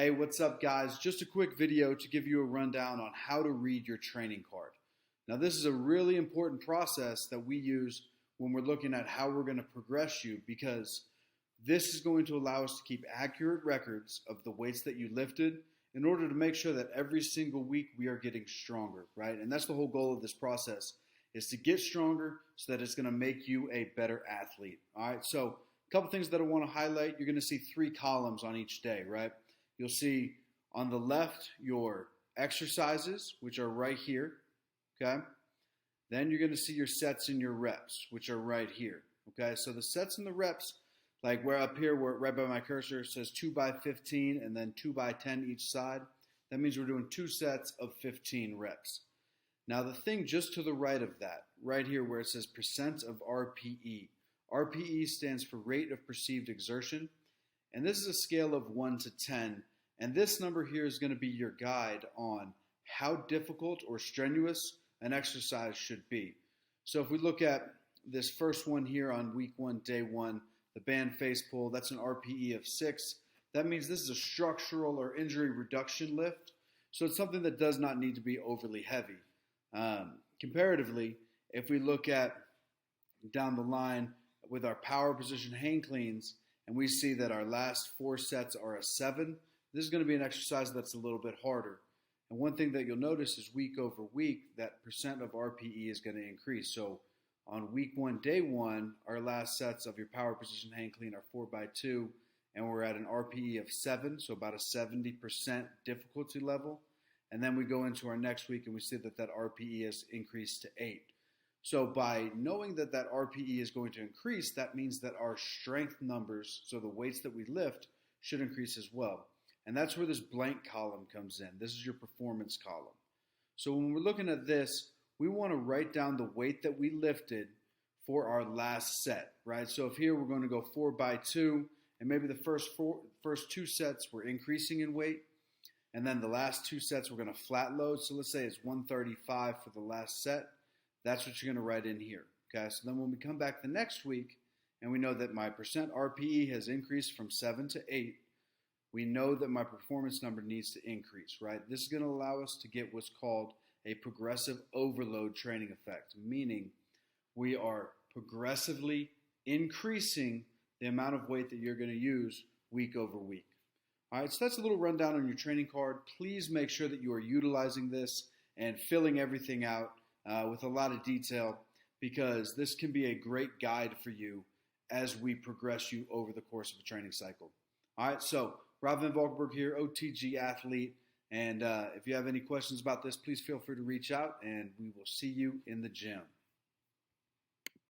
Hey, what's up guys? Just a quick video to give you a rundown on how to read your training card. Now this is a really important process that we use when we're looking at how we're going to progress you, because this is going to allow us to keep accurate records of the weights that you lifted in order to make sure that every single week we are getting stronger, right? And that's the whole goal of this process, is to get stronger so that it's going to make you a better athlete. All right, so a couple things that I want to highlight. You're going to see 3 columns on each day, right? You'll see on the left your exercises, which are right here, okay? Then you're going to see your sets and your reps, which are right here, okay? So the sets and the reps, like where up here, where right by my cursor says 2 by 15 and then 2 by 10 each side, that means we're doing 2 sets of 15 reps. Now the thing just to the right of that, right here where it says percent of RPE. RPE stands for rate of perceived exertion. And this is a scale of 1 to 10. And this number here is going to be your guide on how difficult or strenuous an exercise should be. So if we look at this first one here on week 1, day 1, the band face pull, that's an RPE of 6. That means this is a structural or injury reduction lift. So it's something that does not need to be overly heavy. Comparatively, if we look at down the line with our power position hang cleans, and we see that our last 4 sets are a 7, this is going to be an exercise that's a little bit harder. And one thing that you'll notice is week over week, that percent of RPE is going to increase. So on week 1, day 1, our last sets of your power position hang clean are 4 by 2, and we're at an RPE of 7, so about a 70% difficulty level. And then we go into our next week and we see that that RPE has increased to 8. So by knowing that that RPE is going to increase, that means that our strength numbers, so the weights that we lift, should increase as well. And that's where this blank column comes in. This is your performance column. So when we're looking at this, we want to write down the weight that we lifted for our last set, right? So if here we're going to go 4 by 2, and maybe the first 2 sets we're increasing in weight, and then the last 2 sets we're going to flat load. So let's say it's 135 for the last set. That's what you're going to write in here, okay? So then when we come back the next week and we know that my percent RPE has increased from 7 to 8, we know that my performance number needs to increase, right? This is going to allow us to get what's called a progressive overload training effect, meaning we are progressively increasing the amount of weight that you're going to use week over week. All right, so that's a little rundown on your training card. Please make sure that you are utilizing this and filling everything out with a lot of detail, because this can be a great guide for you as we progress you over the course of a training cycle. All right, so Rob Van Valkenburg here, OTG athlete, and if you have any questions about this, please feel free to reach out, and we will see you in the gym.